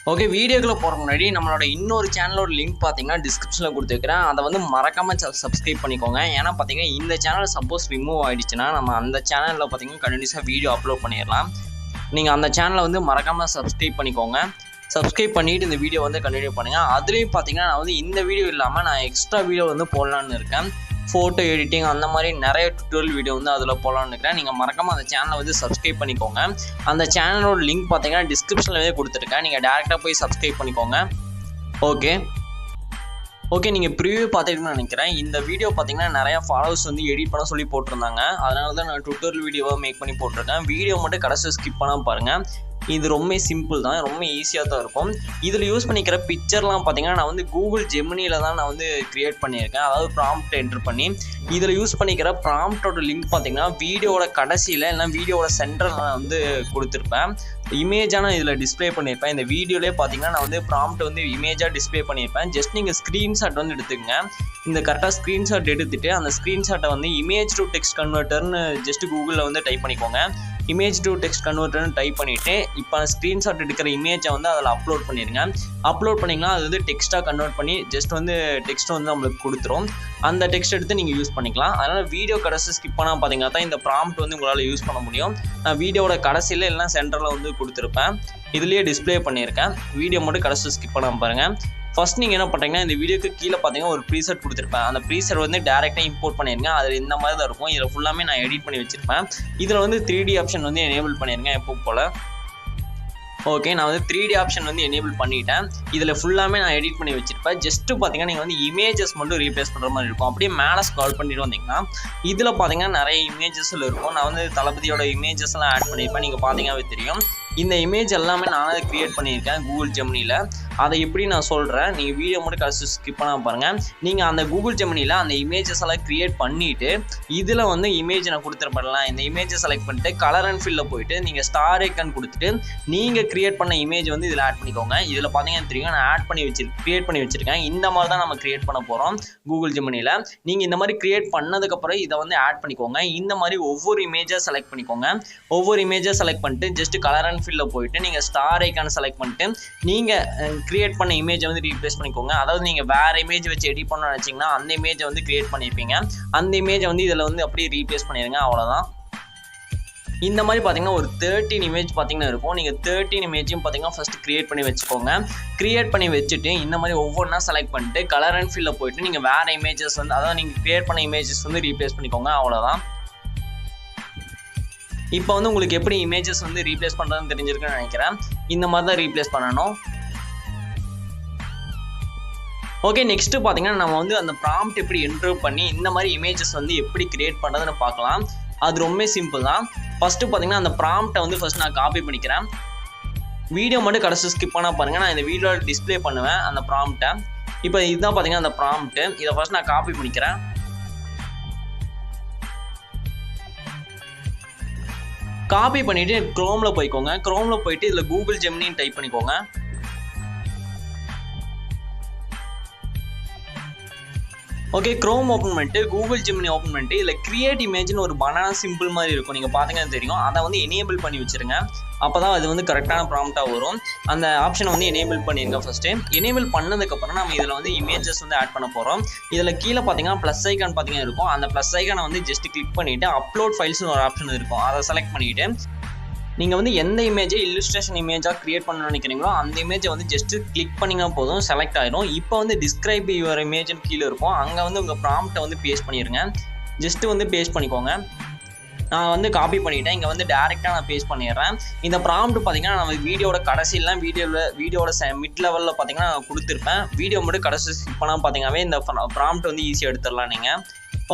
Okay, வீடியோக்குள்ள போகிறதுக்கு முன்னாடி நம்மளோட இன்னொரு சேனலோட லிங்க் பார்த்தீங்கன்னா டிஸ்கிரிப்ஷனில் கொடுத்துருக்கிறேன். அதை வந்து மறக்காமல் சப்ஸ்கிரைப் பண்ணிக்கோங்க. ஏன்னா பார்த்தீங்கன்னா இந்த சேனல் சப்போஸ் ரிமூவ் ஆகிடுச்சுன்னா நம்ம அந்த சேனலில் பார்த்தீங்கன்னா கண்டினியூஸாக வீடியோ அப்லோட் பண்ணிடலாம். நீங்கள் அந்த சேனலை வந்து மறக்காமல் சப்ஸ்கிரைப் பண்ணிக்கோங்க. சப்ஸ்கிரைப் பண்ணிவிட்டு இந்த வீடியோ வந்து கண்டினியூ பண்ணுங்கள். அதுலேயும் பார்த்தீங்கன்னா நான் வந்து இந்த வீடியோ இல்லாமல் நான் எக்ஸ்ட்ரா வீடியோ வந்து போடலான்னு இருக்கேன். ஃபோட்டோ எடிட்டிங் அந்த மாதிரி நிறைய டுட்டோரியல் வீடியோ வந்து அதில் போகலான்னு இருக்கிறேன். நீங்கள் மறக்காமல் அந்த சேனலை வந்து சப்ஸ்கிரைப் பண்ணிக்கோங்க. அந்த சேனலோட லிங்க் பார்த்தீங்கன்னா டிஸ்கிரிப்ஷன்லேயே கொடுத்துருக்கேன். நீங்கள் டேரெக்டாக போய் சப்ஸ்கிரைப் பண்ணிக்கோங்க. ஓகே நீங்கள் ப்ரிவியூ பார்த்துக்கிட்டுன்னு நினைக்கிறேன். இந்த வீடியோ பார்த்தீங்கன்னா நிறையா ஃபாலோவர்ஸ் வந்து எடிட் பண்ண சொல்லி போட்டிருந்தாங்க. அதனால தான் நான் டுட்டோரியல் வீடியோவாக மேக் பண்ணி போட்டிருக்கேன். வீடியோ மட்டும் கடைசி ஸ்கிப் பண்ணாமல் பாருங்கள். இது ரொம்ப சிம்பிள் தான், ரொம்ப ஈஸியாக தான் இருக்கும். இதில் யூஸ் பண்ணிக்கிற பிக்சர்லாம் பார்த்தீங்கன்னா நான் வந்து கூகுள் ஜெமினியில் தான் நான் வந்து க்ரியேட் பண்ணியிருக்கேன். அதாவது ப்ராம்ப்ட் என்ட்ரு பண்ணி இதில் யூஸ் பண்ணிக்கிற ப்ராம்ப்டோட லிங்க் பார்த்தீங்கன்னா வீடியோவோட கடைசியில் இல்லை வீடியோவோட சென்டரில் நான் வந்து கொடுத்துருப்பேன். இமேஜாக நான் இதில் டிஸ்பிளே பண்ணியிருப்பேன். இந்த வீடியோலேயே பார்த்தீங்கன்னா நான் வந்து ப்ராம்ப்ட் வந்து இமேஜாக டிஸ்பிளே பண்ணியிருப்பேன். ஜஸ்ட் நீங்கள் ஸ்க்ரீன்ஷாட் வந்து எடுத்துக்கங்க. இந்த கரெக்டாக ஸ்க்ரீன்ஷாட் எடுத்துகிட்டு அந்த ஸ்க்ரீன்ஷாட்டை வந்து இமேஜ் டு டெக்ஸ்ட் கன்வெர்ட்டர்னு ஜஸ்ட் கூகுளில் வந்து டைப் பண்ணிக்கோங்க. இமேஜ் டு டெக்ஸ்ட் கன்வெர்ட்டர்னு டைப் பண்ணிவிட்டு இப்போ ஸ்க்ரீன்ஷாட் எடுக்கிற இமேஜை வந்து அதில் அப்லோட் பண்ணிடுங்க. அப்லோட் பண்ணிங்கன்னா அது வந்து டெக்ஸ்ட்டாக கன்வெர்ட் பண்ணி ஜஸ்ட் வந்து டெக்ஸ்ட் வந்து நம்மளுக்கு கொடுத்துரும். அந்த டெக்ஸ்ட் எடுத்து நீங்கள் யூஸ் பண்ணிக்கலாம். அதனால் வீடியோ கடைசி ஸ்கிப் பண்ணால் பார்த்தீங்கன்னா தான் இந்த ப்ராம்ப்ட் வந்து உங்களால் யூஸ் பண்ண முடியும். நான் வீடியோவோட கடைசியில் இல்லைனா சென்டரில் வந்து கொடுத்துருப்பேன். இதுலேயே டிஸ்பிளே பண்ணியிருக்கேன். வீடியோ மட்டும் கடைசி ஸ்கிப் பண்ணாமல் பாருங்கள். ஃபர்ஸ்ட் நீங்கள் என்ன பண்ணுறீங்கன்னா இந்த வீடியோக்கு கீழே பார்த்தீங்கன்னா ஒரு ப்ரீசெட் கொடுத்துருப்பேன். அந்த ப்ரீசெட் வந்து டேரெக்டாக இம்போர்ட் பண்ணிடுங்க. அதில் இந்த மாதிரி தான் இருக்கும். இதில் ஃபுல்லாமே நான் எடிட் பண்ணி வச்சுருப்பேன். இதில் வந்து 3D ஆப்ஷன் வந்து எனேபிள் பண்ணிடுங்க எப்போ போல். ஓகே, நான் வந்து 3D ஆப்ஷன் வந்து எனேபிள் பண்ணிட்டேன். இதில் ஃபுல்லாமே நான் எடிட் பண்ணி வச்சுருப்பேன். ஜஸ்ட்டு பார்த்தீங்கன்னா நீங்கள் வந்து இமேஜஸ் மட்டும் ரீப்ளேஸ் பண்ணுற மாதிரி இருக்கும். அப்படியே மேலே ஸ்க்ரால் பண்ணிட்டு வந்தீங்கன்னா இதில் பார்த்தீங்கன்னா நிறைய இமேஜஸில் இருக்கும். நான் வந்து தளபதியோட இமேஜஸ்லாம் ஆட் பண்ணியிருப்பேன். நீங்கள் பார்த்தீங்கன்னாவே தெரியும். இந்த இமேஜ் எல்லாமே நானே க்ரியேட் பண்ணியிருக்கேன் கூகுள் ஜெமினியில். அதை எப்படி நான் சொல்கிறேன், நீங்கள் வீடியோ மட்டும் கடைசி ஸ்கிப் பண்ணாமல் பாருங்கள். நீங்கள் அந்த கூகுள் ஜெமினியில் அந்த இமேஜஸ் எல்லாம் க்ரியேட் பண்ணிவிட்டு இதில் வந்து இமேஜ் நான் கொடுத்துருப்பேன்லாம் இந்த இமேஜை செலக்ட் பண்ணிட்டு கலர் அண்ட் ஃபில்லில் போயிட்டு நீங்கள் ஸ்டார் ஐக்கான் கொடுத்துட்டு நீங்கள் க்ரியேட் பண்ண இமேஜ் வந்து இதில் ஆட் பண்ணிக்கோங்க. இதில் பார்த்தீங்கன்னா தெரியும் நான் க்ரியேட் பண்ணி வச்சுருக்கேன். இந்த மாதிரி தான் நம்ம க்ரியேட் பண்ண போகிறோம் கூகுள் ஜெமினியில். நீங்கள் இந்த மாதிரி க்ரியேட் பண்ணதுக்கப்புறம் இதை வந்து ஆட் பண்ணிக்கோங்க. இந்த மாதிரி ஒவ்வொரு இமேஜாக செலக்ட் பண்ணிக்கோங்க. ஒவ்வொரு இமேஜாக செலக்ட் பண்ணிட்டு ஜஸ்ட் கலர் அண்ட் ஃபில்ல போயிட்டு நீங்கள் ஸ்டார் ஐக்கான் செலக்ட் பண்ணிட்டு நீங்கள் கிரியேட் பண்ண இமேஜை வந்து ரீப்ளேஸ் பண்ணிக்கோங்க. அதாவது நீங்கள் வேறு இமேஜ் வச்சு எடிட் பண்ணணும்னு நினச்சிங்கன்னா அந்த இமேஜை வந்து கிரியேட் பண்ணியிருப்பீங்க. அந்த இமேஜை வந்து இதில் வந்து அப்படியே ரீப்ளேஸ் பண்ணிடுங்க. அவ்வளோதான். இந்த மாதிரி பார்த்தீங்கன்னா ஒரு 13 இமேஜ் பார்த்தீங்கன்னா இருக்கும். நீங்கள் 13 இமேஜையும் பார்த்தீங்கன்னா ஃபஸ்ட்டு க்ரியேட் பண்ணி வச்சுக்கோங்க. க்ரியேட் பண்ணி வச்சுட்டு இந்த மாதிரி ஒவ்வொன்றா செலக்ட் பண்ணிட்டு கலர் அண்ட் ஃபில்ல போயிட்டு நீங்கள் வேறு இமேஜஸ் வந்து அதாவது நீங்கள் க்ரியேட் பண்ண இமேஜஸ் வந்து ரீப்ளேஸ் பண்ணிக்கோங்க. அவ்வளோதான். இப்போ வந்து உங்களுக்கு எப்படி இமேஜஸ் வந்து ரீப்ளேஸ் பண்ணுறதுன்னு தெரிஞ்சிருக்குன்னு நினைக்கிறேன். இந்த மாதிரி தான் ரீப்ளேஸ் பண்ணணும். ஓகே, நெக்ஸ்ட்டு பார்த்தீங்கன்னா நம்ம வந்து அந்த ப்ராம்ப்ட் எப்படி என்ட்ரு பண்ணி இந்த மாதிரி இமேஜஸ் வந்து எப்படி கிரியேட் பண்ணுறதுன்னு பார்க்கலாம். அது ரொம்ப சிம்பிள் தான். ஃபஸ்ட்டு பார்த்தீங்கன்னா அந்த ப்ராம்ப்டை வந்து ஃபஸ்ட் நான் காப்பி பண்ணிக்கிறேன். வீடியோ மட்டும் கடைசி ஸ்கிப் பண்ணால் பாருங்கள். நான் இந்த வீடியோவில் டிஸ்பிளே பண்ணுவேன் அந்த ப்ராம்ப்டை. இப்போ இதுதான் பார்த்தீங்கன்னா அந்த ப்ராம்ப்ட்டு. இதை ஃபஸ்ட் நான் காப்பி பண்ணிக்கிறேன். காப்பி பண்ணிவிட்டு க்ரோமில் போய்க்கோங்க. க்ரோமில் போயிட்டு இதில் கூகுள் ஜெமினின்னு டைப் பண்ணிக்கோங்க. ஓகே, க்ரோம் ஓப்பன் பண்ணிட்டு கூகுள் ஜெமினி ஓப்பன் பண்ணிட்டு இதில் கிரியேட் இமேஜ்னு ஒரு பனானா சிம்பிள் மாதிரி இருக்கும். நீங்கள் பார்த்தீங்கன்னா தெரியும். அதை வந்து எனேபிள் பண்ணி வச்சுருங்க. அப்போ தான் அது வந்து கரெக்டான ப்ராம்ப்டாக வரும். அந்த ஆப்ஷனை வந்து எனேபிள் பண்ணிடுங்க ஃபஸ்ட்டு. எனேபிள் பண்ணதுக்கப்புறம் நம்ம இதில் வந்து இமேஜஸ் வந்து ஆட் பண்ண போகிறோம். இதில் கீழே பார்த்தீங்கன்னா ப்ளஸ் ஐக்கான் பார்த்தீங்கன்னா இருக்கும். அந்த ப்ளஸ் ஐக்கானை வந்து ஜஸ்ட் கிளிக் பண்ணிவிட்டு அப்லோட் ஃபைல்ஸ்னு ஒரு ஆப்ஷன் இருக்கும். அதை செலக்ட் பண்ணிவிட்டு நீங்கள் வந்து எந்த இமேஜை இல்லுஸ்ட்ரேஷன் இமேஜாக க்ரியேட் பண்ணணும்னு நினைக்கிறீங்களோ அந்த இமேஜை வந்து ஜஸ்ட்டு கிளிக் பண்ணிங்கன்னா போதும், செலக்ட் ஆகிடும். இப்போ வந்து டிஸ்கிரைப் யுவர் இமேஜ்னு கீழே இருக்கும். அங்கே வந்து உங்கள் ப்ராம்ப்டை வந்து பேஸ்ட் பண்ணிடுங்க. ஜஸ்ட்டு வந்து பேஸ்ட் பண்ணிக்கோங்க. நான் வந்து காப்பி பண்ணிவிட்டேன். இங்கே வந்து டேரெக்டாக நான் பேஸ்ட் பண்ணிடுறேன். இந்த ப்ராம்ப்ட் பார்த்தீங்கன்னா நம்ம வீடியோட கடைசியெல்லாம் வீடியோட மிட் லெவலில் பார்த்தீங்கன்னா நான் கொடுத்துருப்பேன். வீடியோ மட்டும் கடைசி பண்ணால் பார்த்தீங்கன்னாவே இந்த ப்ராம்ப்ட் வந்து ஈஸியாக எடுத்துடலாம் நீங்கள்.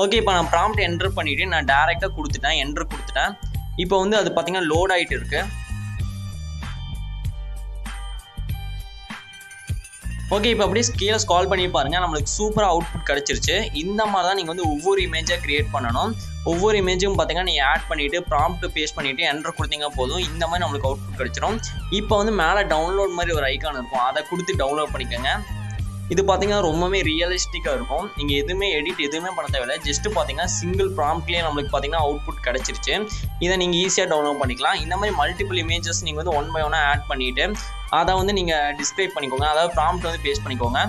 ஓகே, இப்போ நான் ப்ராம்ப்ட் என்ட்ரு பண்ணிவிட்டு நான் டேரெக்டாக கொடுத்துட்டேன். என்ட்ரு கொடுத்துட்டேன். இப்போ வந்து அது பார்த்தீங்கன்னா லோட் ஆகிட்டு இருக்கு. ஓகே, இப்போ அப்படியே கீழே ஸ்க்ரால் பண்ணி பாருங்கள். நம்மளுக்கு சூப்பராக அவுட்புட் கிடச்சிருச்சு. இந்த மாதிரி தான் நீங்கள் வந்து ஒவ்வொரு இமேஜாக க்ரியேட் பண்ணணும். ஒவ்வொரு இமேஜும் பார்த்தீங்கன்னா நீங்கள் ஆட் பண்ணிவிட்டு ப்ராம்ப்ட் பேஸ்ட் பண்ணிவிட்டு என்ட்ரு கொடுத்தீங்க போதும். இந்த மாதிரி நம்மளுக்கு அவுட்புட் கிடச்சிரும். இப்போ வந்து மேலே டவுன்லோட் மாதிரி ஒரு ஐக்கான் இருக்கும். அதை கொடுத்து டவுன்லோட் பண்ணிக்கோங்க. இது பார்த்தீங்கன்னா ரொம்பவே ரியலிஸ்டிக்காக இருக்கும். நீங்கள் எதுவுமே எதுவுமே பண்ண தேவையில்லை. ஜஸ்ட்டு பார்த்தீங்கன்னா சிங்கிள் ப்ராம்ப்ட்லேயே நம்மளுக்கு பார்த்தீங்கன்னா அவுட்புட் கிடச்சிருச்சு. இதை நீங்கள் ஈஸியாக டவுன்லோட் பண்ணிக்கலாம். இந்த மாதிரி மல்டிபிள் இமேஜஸ் நீங்கள் வந்து ஒன் பை ஒன்னாக ஆட் பண்ணிவிட்டு அதை வந்து நீங்கள் டிஸ்கிரைப் பண்ணிக்கோங்க. அதாவது ப்ராம்ப்ட் வந்து பேஸ்ட் பண்ணிக்கோங்க.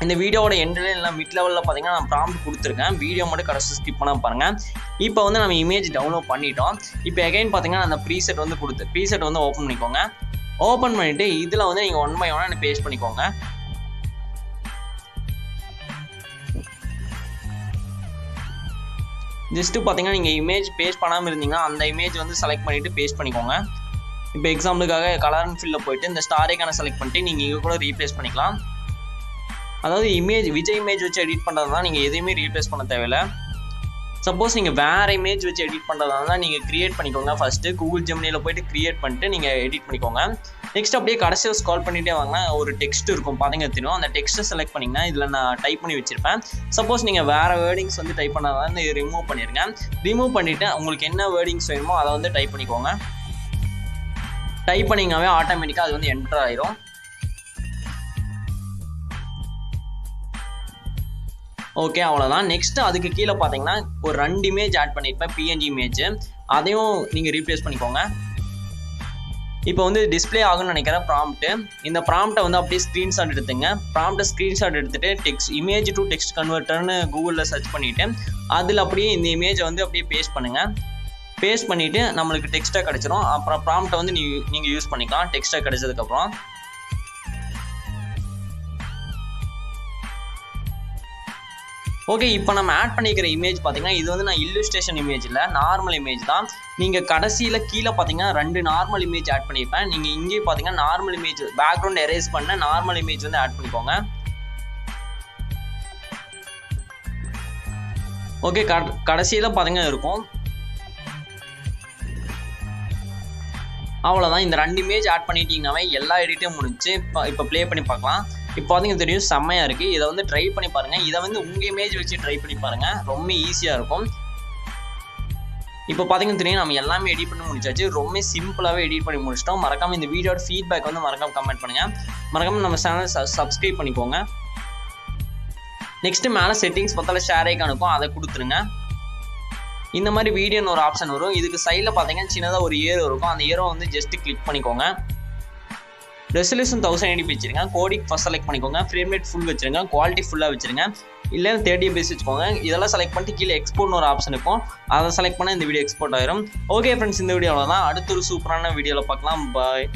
இந்த வீடியோவோட எண்டில் இல்லை மிட் லெவலில் பார்த்தீங்கன்னா நான் ப்ராம்ப்ட் கொடுத்துருக்கேன். வீடியோ மட்டும் கடைசி ஸ்கிப் பண்ண பாருங்கள். இப்போ வந்து நம்ம இமேஜ் டவுன்லோட் பண்ணிட்டோம். இப்போ எகைன் பார்த்தீங்கன்னா அந்த ப்ரீசெட் வந்து ப்ரீசெட் வந்து ஓப்பன் பண்ணிக்கோங்க. ஓப்பன் பண்ணிவிட்டு இதில் வந்து நீங்கள் ஒன் பை ஒன்னாக பேஸ்ட் பண்ணிக்கோங்க. ஜஸ்ட்டு பார்த்தீங்கன்னா நீங்கள் இமேஜ் பேஸ்ட் பண்ணாமல் இருந்தீங்கன்னா அந்த இமேஜ் வந்து செலக்ட் பண்ணிவிட்டு பேஸ்ட் பண்ணிக்கோங்க. இப்போ எக்ஸாம்பிளுக்காக கலர் அண்ட் ஃபில்லில் போயிட்டு இந்த ஸ்டாரேக்கான செலக்ட் பண்ணிட்டு நீங்கள் இங்கே கூட ரீப்ளேஸ் பண்ணிக்கலாம். அதாவது விஜய் இமேஜ் வச்சு எடிட் பண்ணுறதுனா நீங்கள் எதையுமே ரீப்ளேஸ் பண்ண தேவையில்லை. சப்போஸ் நீங்கள் வேறு இமேஜ் வச்சு எடிட் பண்ணுறதா தான் நீங்கள் க்ரியேட் பண்ணிக்கோங்க. ஃபஸ்ட்டு கூகுள் ஜெமினியில் போய்ட்டு க்ரியேட் பண்ணிட்டு நீங்கள் எடிட் பண்ணிக்கோங்க. நெக்ஸ்ட் அப்படியே கடைசியில் ஸ்க்ரால் பண்ணிகிட்டே வாங்க. ஒரு டெக்ஸ்ட் இருக்கும் பார்த்தீங்கன்னா தெரியும். அந்த டெக்ஸ்ட்டை செலக்ட் பண்ணிங்கன்னா இதில் நான் டைப் பண்ணி வச்சுருப்பேன். சப்போஸ் நீங்கள் வேறு வேர்டிங்ஸ் வந்து டைப் பண்ணாதான் ரிமூவ் பண்ணிடுங்க. ரிமூவ் பண்ணிவிட்டு உங்களுக்கு என்ன வேர்டிங்ஸ் வேணுமோ அதை வந்து டைப் பண்ணிக்கோங்க. டைப் பண்ணிங்கனாவே ஆட்டோமேட்டிக்காக அது வந்து என்டர் ஆயிரும். ஓகே, அவ்வளோதான். நெக்ஸ்ட்டு அதுக்கு கீழே பார்த்தீங்கன்னா ஒரு 2 இமேஜ் ஆட் பண்ணியிருப்பேன், பிஎன்ஜி இமேஜ். அதையும் நீங்கள் ரீப்ளேஸ் பண்ணிக்கோங்க. இப்போ வந்து டிஸ்பிளே ஆகும்னு நினைக்கிற ப்ராம்ப்ட்டு, இந்த ப்ராம்ப்டை வந்து அப்படியே ஸ்க்ரீன்ஷாட் எடுத்துங்க. ப்ராம்ப்டை ஸ்க்ரீன்ஷாட் எடுத்துகிட்டு இமேஜ் டு டெக்ஸ்ட் கன்வெர்ட்டர்னு கூகுளில் சர்ச் பண்ணிவிட்டு அதில் அப்படியே இந்த இமேஜை வந்து அப்படியே பேஸ்ட் பண்ணுங்கள். பேஸ்ட் பண்ணிவிட்டு நம்மளுக்கு டெக்ஸ்ட்டாக கிடச்சிரும். அப்புறம் ப்ராம்ப்டை வந்து நீங்கள் யூஸ் பண்ணிக்கலாம் டெக்ஸ்ட்டாக கிடச்சதுக்கப்புறம். ஓகே, இப்போ நம்ம ஆட் பண்ணிக்கிற இமேஜ் பார்த்தீங்கன்னா இது வந்து நான் இல்லுஸ்ட்ரேஷன் இமேஜ் இல்லை, நார்மல் இமேஜ் தான். நீங்கள் கடைசியில் கீழே பார்த்தீங்கன்னா 2 நார்மல் இமேஜ் ஆட் பண்ணியிருப்பேன். நீங்கள் இங்கேயும் பார்த்தீங்கன்னா நார்மல் இமேஜ் பேக்ரவுண்ட் எரேஸ் பண்ண நார்மல் இமேஜ் வந்து ஆட் பண்ணிக்கோங்க. ஓகே, கடைசியில் பார்த்தீங்கன்னா இருக்கும். அவ்வளோதான். இந்த 2 இமேஜ் ஆட் பண்ணிட்டீங்கன்னாவே எல்லா எடிட்டும் முடிஞ்சு. இப்போ ப்ளே பண்ணி பார்க்கலாம். இப்போ பார்த்தீங்கன்னா தெரியும் செம்மையாக இருக்குது. இதை வந்து ட்ரை பண்ணி பாருங்கள். இதை வந்து உங்கள் இமேஜ் வச்சு ட்ரை பண்ணி பாருங்கள். ரொம்ப ஈஸியாக இருக்கும். இப்போ பார்த்தீங்கன்னா தெரியும் நம்ம எல்லாமே எடிட் பண்ணி முடிச்சாச்சு. ரொம்ப சிம்பிளாகவே எடிட் பண்ணி முடிச்சிட்டோம். மறக்காமல் இந்த வீடியோட ஃபீட்பேக் வந்து மறக்காமல் கமெண்ட் பண்ணுங்கள். மறக்காமல் நம்ம சேனலை சப்ஸ்கிரைப் பண்ணிக்கோங்க. நெக்ஸ்ட்டு மேலே செட்டிங்ஸ் பார்த்தால ஷேர் ஐகான் இருக்கும், அதை கொடுத்துருங்க. இந்த மாதிரி வீடியோன்னு ஒரு ஆப்ஷன் வரும். இதுக்கு சைடில் பார்த்தீங்கன்னா சின்னதாக ஒரு ஏரோ இருக்கும். அந்த ஏரோ வந்து ஜஸ்ட்டு கிளிக் பண்ணிக்கோங்க. ரெசல்யூஷன் 1080p வச்சுருங்க. கோடிக் ஃபஸ்ட் செலக்ட் பண்ணிக்கோங்க. ஃப்ரேம் ரேட் ஃபுல் வச்சுருங்க. குவாலிட்டி ஃபுல்லாக வச்சுருங்க. இல்லை 30 fps வச்சுக்கோங்க. இதெல்லாம் செலக்ட் பண்ணிட்டு கீழே எக்ஸ்போர்ட்னு ஒரு ஆப்ஷன் இருக்கும். அதை செலக்ட் பண்ணால் இந்த வீடியோ எக்ஸ்போர்ட் ஆயிரும். ஓகே ஃப்ரெண்ட்ஸ், இந்த வீடியோவில் தான். அடுத்த ஒரு சூப்பரான வீடியோவில் பார்க்கலாம். பாய்.